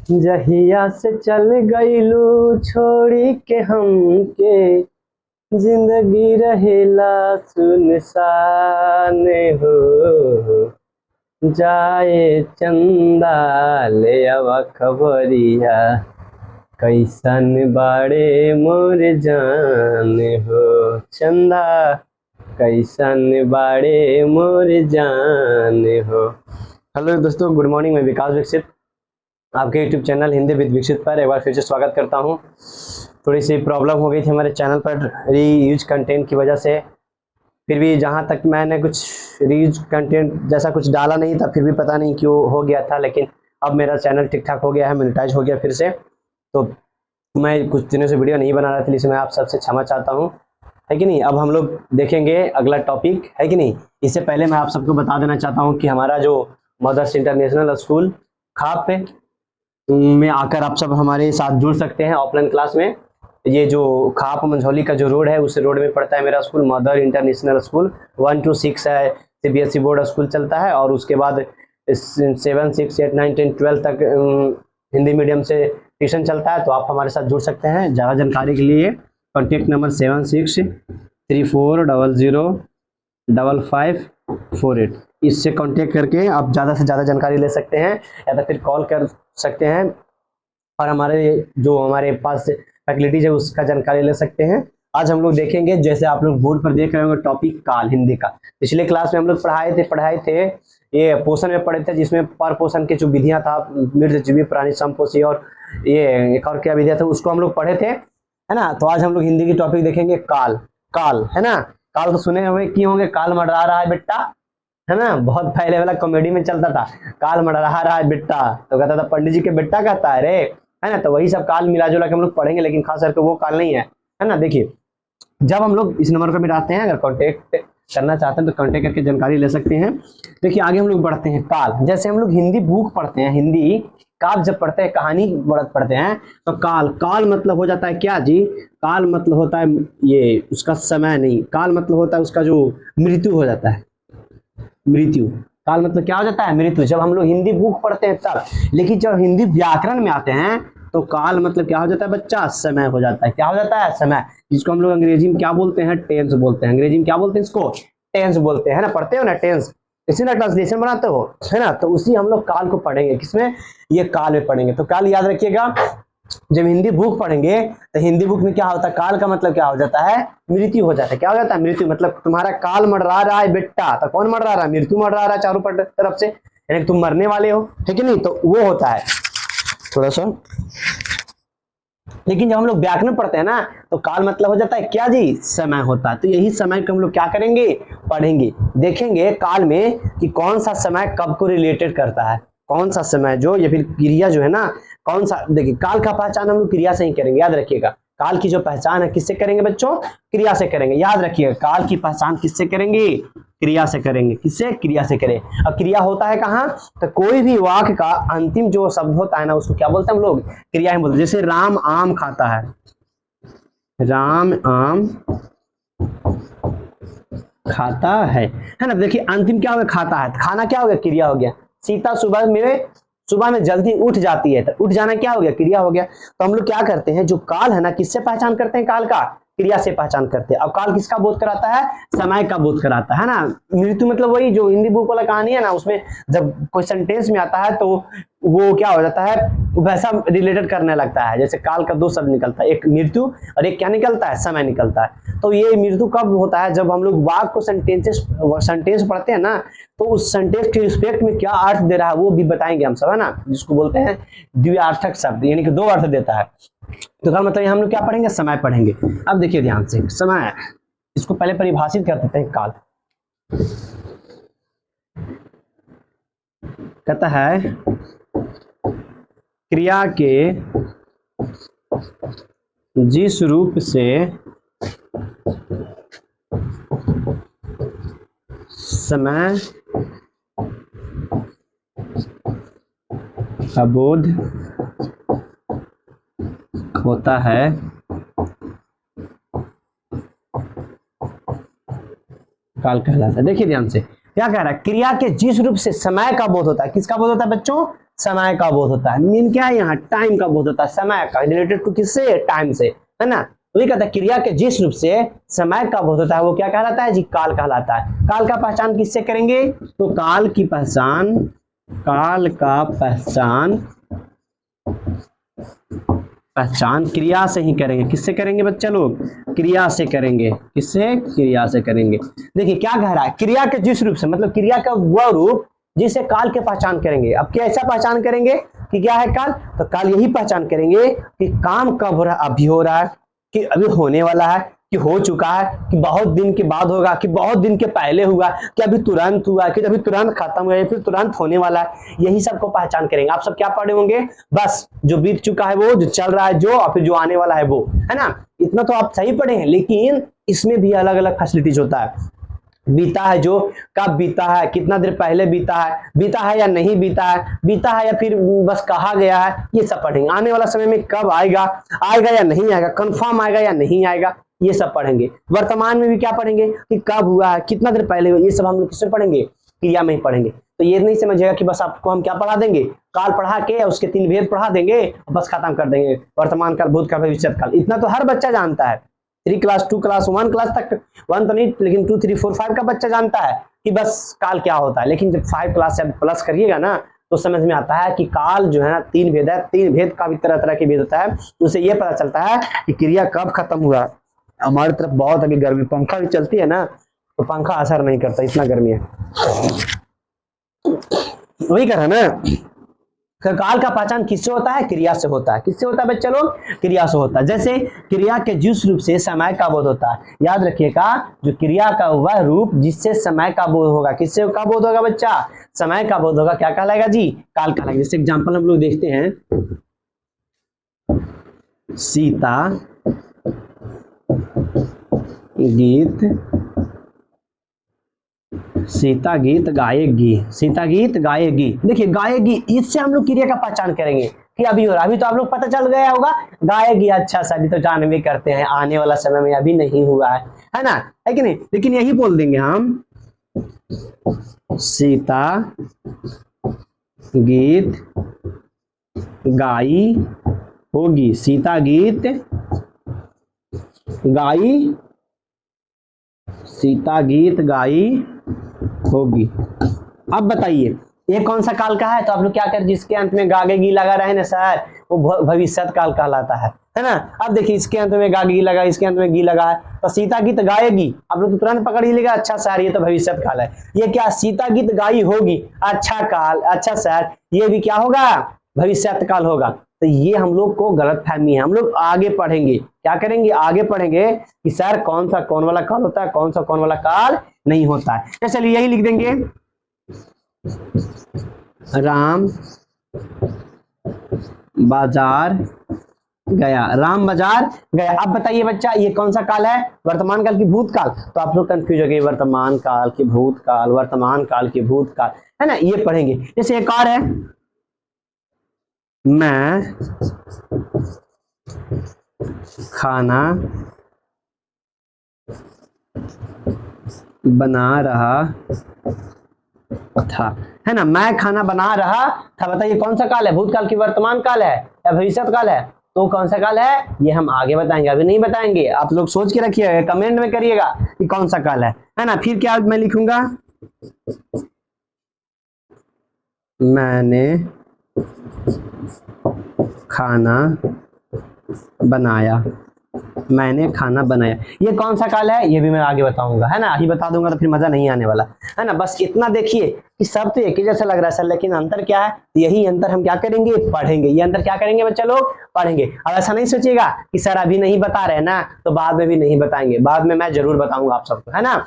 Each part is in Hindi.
जहिया से चल गईलू छोड़ी के हमके, जिंदगी रहेला सुनसान हो। जाए चंदा ले आवा खबरिया, कैसन बाड़े मोर जान हो। चंदा कैसन बाड़े मोर जान हो। हेलो दोस्तों, गुड मॉर्निंग। मैं विकास विकसित आपके यूट्यूब चैनल हिंदी विद विकसित पर एक बार फिर से स्वागत करता हूं। थोड़ी सी प्रॉब्लम हो गई थी हमारे चैनल पर रीयूज कंटेंट की वजह से। फिर भी जहां तक मैंने कुछ रीयूज कंटेंट जैसा कुछ डाला नहीं था, फिर भी पता नहीं क्यों हो गया था। लेकिन अब मेरा चैनल ठीक ठाक हो गया है, मोनेटाइज हो गया फिर से। तो मैं कुछ दिनों से वीडियो नहीं बना रहा था, इसलिए मैं आप सबसे क्षमा चाहता हूँ, है कि नहीं। अब हम लोग देखेंगे अगला टॉपिक, है कि नहीं। इससे पहले मैं आप सबको बता देना चाहता हूँ कि हमारा जो मदर्स इंटरनेशनल स्कूल खाप पे में आकर आप सब हमारे साथ जुड़ सकते हैं ऑफलाइन क्लास में। ये जो खाप मंझौली का जो रोड है, उस रोड में पड़ता है मेरा school mother international school. 1 to 6 है, CBSE बोर्ड स्कूल चलता है, और उसके बाद 7, 6, 8, 9, 10, 12 तक हिंदी मीडियम से ट्यूशन चलता है। तो आप हमारे साथ जुड़ सकते हैं। ज़्यादा जानकारी के लिए कॉन्टेक्ट नंबर 7634005548, इससे कांटेक्ट करके आप ज़्यादा से ज़्यादा जानकारी ले सकते हैं, या तो फिर कॉल कर सकते हैं और हमारे पास फैसिलिटीज है उसका जानकारी ले सकते हैं। आज हम लोग देखेंगे, जैसे आप लोग बोर्ड पर देख रहे होंगे, टॉपिक काल हिंदी का। पिछले क्लास में हम लोग पढ़ाए थे ये पोषण में पढ़े थे, जिसमें पर पोषण की जो विधियां था, मृत जीवी प्राणी समपोषी और ये एक और क्या विधियां था, उसको हम लोग पढ़े थे, है ना। तो आज हम लोग हिंदी की टॉपिक देखेंगे काल। काल, है ना। काल तो सुने हुए की होंगे, काल मंडरा रहा है बेटा, है ना। बहुत पहले वाला कॉमेडी में चलता था, काल मंडरा रहा है बेटा, तो कहता था पंडित जी के बेटा कहता है रे, है ना। तो वही सब काल मिला जुला के हम लोग पढ़ेंगे, लेकिन खास करके वो काल नहीं है ना। देखिए, जब हम लोग इस नंबर पर मिलाते हैं, अगर कांटेक्ट करना चाहते हैं तो कांटेक्ट करके जानकारी ले सकते हैं। देखिए, आगे हम लोग बढ़ते हैं। काल, जैसे हम लोग हिंदी बुक पढ़ते हैं, हिंदी काव्य जब पढ़ते हैं, कहानी पढ़ते हैं, तो काल, काल मतलब हो जाता है क्या जी? काल मतलब होता है ये उसका समय नहीं, काल मतलब होता है उसका जो मृत्यु हो जाता है, मृत्यु। काल मतलब क्या हो जाता है? मृत्यु। जब हम लोग हिंदी बुक पढ़ते हैं तब। लेकिन जब हिंदी व्याकरण में आते हैं तो काल मतलब क्या हो जाता है बच्चा? समय हो जाता है। क्या हो जाता है? समय, जिसको हम लोग अंग्रेजी में क्या बोलते हैं? टेंस बोलते हैं। अंग्रेजी में क्या बोलते हैं इसको? टेंस बोलते हैं ना। पढ़ते हो ना टेंस, इसी ना ट्रांसलेशन बनाते हो, है ना। तो उसी हम लोग काल को पढ़ेंगे। किसमें? ये काल में पढ़ेंगे। तो काल याद रखिएगा, जब हिंदी बुक पढ़ेंगे तो हिंदी बुक में क्या होता है? काल का मतलब क्या हो जाता है? मृत्यु हो जाता है। क्या हो जाता है? मृत्यु। मतलब तुम्हारा काल मंडरा रहा है बेटा, तो कौन मंडरा रहा है? मृत्यु मंडरा रहा है चारों तरफ से, यानी तुम मरने वाले हो, ठीक है नहीं। तो वो होता है थोड़ा सा। लेकिन जब हम लोग व्याकरण पढ़ते हैं ना, तो काल मतलब हो जाता है क्या जी? समय होता है। तो यही समय को हम लोग क्या करेंगे? पढ़ेंगे। देखेंगे काल में कि कौन सा समय कब को रिलेटेड करता है, कौन सा समय जो, या फिर क्रिया जो है ना, कौन सा। देखिए, काल का पहचान हम लोग क्रिया से ही करेंगे, याद रखिएगा। काल की जो पहचान है किससे करेंगे बच्चों? क्रिया से करेंगे। याद रखिएगा, काल की पहचान किससे करेंगे? क्रिया से करेंगे। किससे? क्रिया से करें। अब क्रिया होता है कहाँ? तो कोई भी वाक्य का अंतिम जो शब्द होता है ना, उसको क्या बोलते हैं हम लोग? क्रिया ही बोलते हैं। जैसे राम आम खाता है, राम आम खाता है ना। देखिए, अंतिम क्या हो गया? खाता है। खाना क्या हो गया? क्रिया हो गया। सीता सुबह में जल्दी उठ जाती है, तो उठ जाना क्या हो गया? क्रिया हो गया। तो हम लोग क्या करते हैं, जो काल है ना, किससे पहचान करते हैं? काल का क्रिया से पहचान करते हैं। अब काल किसका बोध कराता है? समय का बोध कराता है ना। मृत्यु मतलब वही जो हिंदी बुक वाला कहानी है ना, उसमें जब कोई सेंटेंस में आता है तो वो क्या हो जाता है? वैसा रिलेटेड करने लगता है। जैसे काल का 2 शब्द निकलता है, एक मृत्यु और एक क्या निकलता है? समय निकलता है। तो ये मृत्यु कब होता है? जब हम लोग वाक्य को सेंटेंस पढ़ते हैं ना, तो उस सेंटेंस के रिस्पेक्ट में क्या अर्थ दे रहा है वो भी बताएंगे हम सब, है ना। जिसको बोलते हैं द्विअर्थक शब्द, यानी कि 2 अर्थ देता है। तो क्या मतलब हम लोग क्या पढ़ेंगे? समय पढ़ेंगे। अब देखिए ध्यान से, समय, इसको पहले परिभाषित कर देते हैं। काल कहता है क्रिया के जिस रूप से समय का बोध होता है, काल कहलाता है। देखिए ध्यान से, क्या कह रहा है? क्रिया के जिस रूप से समय का बोध होता है। किसका बोध होता है बच्चों? समय का बोध होता है। मीन क्या है यहाँ, टाइम का बोध होता है, समय का, रिलेटेड टू किससे, टाइम से, है ना। वही कहता है क्रिया के जिस रूप से समय का बोध होता है वो क्या कहलाता है जी, काल कहलाता है। काल का पहचान किससे करेंगे, तो काल का पहचान क्रिया से ही करेंगे। किससे करेंगे बच्चा लोग, क्रिया से करेंगे। किससे, क्रिया से करेंगे। देखिए क्या कह रहा है, क्रिया के जिस रूप से, मतलब क्रिया का वह रूप जिसे काल के पहचान करेंगे। अब क्या ऐसा पहचान करेंगे कि क्या है काल, तो काल यही पहचान करेंगे कि काम कब हो रहा है, अभी हो रहा है, कि अभी होने वाला है, कि हो चुका है, कि बहुत दिन के बाद होगा, कि बहुत दिन के पहले हुआ, कि अभी तुरंत हुआ, कि अभी तुरंत खत्म हुआ, फिर तुरंत होने वाला है। यही सबको पहचान करेंगे। आप सब क्या पढ़े होंगे, बस जो बीत चुका है वो, जो चल रहा है जो, और फिर जो आने वाला है वो, है ना। इतना तो आप सही पढ़े हैं, लेकिन इसमें भी अलग अलग फैसिलिटीज होता है। बीता है जो, कब बीता है, कितना देर पहले बीता है या नहीं बीता है या फिर बस कहा गया है, ये सब पढ़ेंगे। आने वाला समय में कब आएगा या नहीं आएगा, कंफर्म आएगा या नहीं आएगा, ये सब पढ़ेंगे। वर्तमान में भी क्या पढ़ेंगे कि कब हुआ है, कितना देर पहले हुआ, ये सब हम लोग किसमें पढ़ेंगे, क्रिया में ही पढ़ेंगे। तो ये नहीं समझिएगा कि बस आपको हम क्या पढ़ा देंगे, काल पढ़ा के उसके 3 भेद पढ़ा देंगे बस खत्म कर देंगे, वर्तमान काल, भूतकाल, भविष्य काल। इतना तो हर बच्चा जानता है। 3 क्लास 2 क्लास 1 क्लास तक, 1 तो नहीं, लेकिन 2 3 4 5 का बच्चा जानता है कि बस काल क्या होता है। लेकिन जब 5 क्लास से प्लस करिएगा ना तो समझ में आता है कि काल जो है ना 3 भेद है। 3 भेद का भी तरह तरह के भेद होता है। उससे ये पता चलता है कि क्रिया कब खत्म हुआ। हमारी तरफ बहुत अभी गर्मी, पंखा भी चलती है ना तो पंखा असर नहीं करता, इतना गर्मी है। वही कह रहा ना, काल का पहचान किससे होता है, क्रिया से होता है। किससे होता है बच्चे लोग, क्रिया से होता है। जैसे क्रिया के जिस रूप से समय का बोध होता है, याद रखिएगा, जो क्रिया का वह रूप जिससे समय का बोध होगा। किससे का बोध होगा बच्चा, समय का बोध होगा, क्या कहलाएगा जी, काल कहलाएगा। जैसे एग्जांपल हम लोग देखते हैं, सीता गीत गाएगी। देखिए गाएगी, इससे हम लोग क्रिया का पहचान करेंगे कि अभी हो रहा। अभी तो आप लोग पता चल गया होगा, गाएगी, अच्छा सा, अभी तो जान भी करते हैं, आने वाला समय में अभी नहीं हुआ है ना, है कि नहीं। लेकिन यही बोल देंगे हम, सीता गीत गाई होगी, सीता गीत गाई होगी। अब बताइए ये कौन सा काल का है, तो आप लोग क्या कर, जिसके अंत में गागेगी लगा रहे ना सर, वो भविष्यत काल कहलाता है ना। अब देखिए इसके अंत में गागेगी लगा, इसके अंत में गी लगा है, तो सीता गीत गाएगी, आप लोग तो तुरंत पकड़ ही लेगा, अच्छा सर ये तो भविष्यत काल है। ये क्या, सीता गीत गाई होगी, अच्छा काल, अच्छा सर ये भी क्या होगा, भविष्यत काल होगा। तो ये हम लोग को गलत फहमी है। हम लोग आगे पढ़ेंगे, क्या करेंगे, आगे पढ़ेंगे कि सर कौन सा कौन वाला काल होता है, कौन सा कौन वाला काल नहीं होता है। चलिए यही लिख देंगे, राम बाजार गया, राम बाजार गया। अब बताइए बच्चा ये कौन सा काल है, वर्तमान काल की भूतकाल। तो आप लोग कंफ्यूज हो गए, वर्तमान काल की भूतकाल, वर्तमान काल की भूतकाल, है ना, ये पढ़ेंगे। जैसे एक और है, मैं खाना बना रहा था, है ना, मैं खाना बना रहा था। बताइए कौन सा काल है, भूतकाल की वर्तमान काल है या भविष्यत काल है, तो कौन सा काल है ये हम आगे बताएंगे, अभी नहीं बताएंगे। आप लोग सोच के रखिएगा, कमेंट में करिएगा कि कौन सा काल है ना। फिर क्या मैं लिखूंगा, मैंने खाना बनाया, ये कौन सा काल है ये भी मैं आगे बताऊंगा, है ना, अभी बता दूंगा तो फिर मजा नहीं आने वाला, है ना। बस इतना देखिए कि सब तो एक ही जैसा लग रहा है सर, लेकिन अंतर क्या है, यही अंतर हम क्या करेंगे, पढ़ेंगे। ये अंतर क्या करेंगे बच्चा लोग, पढ़ेंगे। अब ऐसा नहीं सोचिएगा कि सर अभी नहीं बता रहे ना तो बाद में भी नहीं बताएंगे, बाद में मैं जरूर बताऊंगा आप सबको, है ना।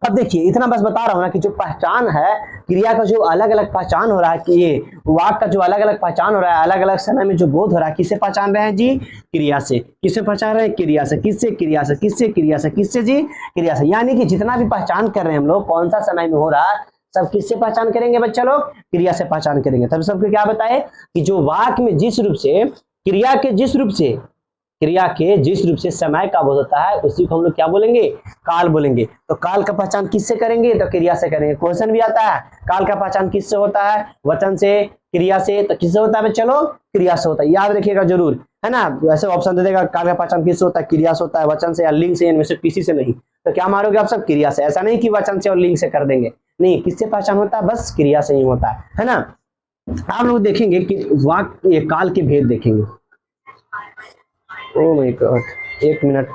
अब देखिए इतना बस बता रहा हूं ना कि जो पहचान है, क्रिया का जो अलग अलग पहचान हो रहा है, कि ये वाक का जो अलग अलग पहचान हो रहा है, अलग अलग समय में जो बोध हो रहा है, किससे पहचान रहे हैं जी, क्रिया से। किससे पहचान रहे हैं, क्रिया से। किससे, क्रिया से। किससे, क्रिया से। किससे जी, क्रिया से। यानी कि जितना भी पहचान कर रहे हैं हम लोग, कौन सा समय में हो रहा है, सब किससे पहचान करेंगे बच्चा लोग, क्रिया से पहचान करेंगे। तब सबको क्या बताए कि जो वाक में जिस रूप से, क्रिया के जिस रूप से समय का बोध होता है, उसी को हम लोग क्या बोलेंगे, काल बोलेंगे। तो काल का पहचान किससे करेंगे, तो क्रिया से करेंगे। क्वेश्चन भी आता है, काल का पहचान किससे होता है, वचन से, क्रिया से, तो किससे होता है चलो, क्रिया से होता है, याद रखिएगा जरूर, है ना। वैसे ऑप्शन दे देगा कार्य का पहचान किससे होता है, क्रिया से होता है, वचन से या लिंग से, इनमें से किसी से नहीं। तो क्या मारोगे आप सब, क्रिया से। ऐसा नहीं कि वचन से और लिंग से कर देंगे, नहीं, किससे पहचान होता है, बस क्रिया से ही होता है ना। आप लोग देखेंगे कि वाक्य, ये काल के भेद देखेंगे। Oh my God, 1 minute.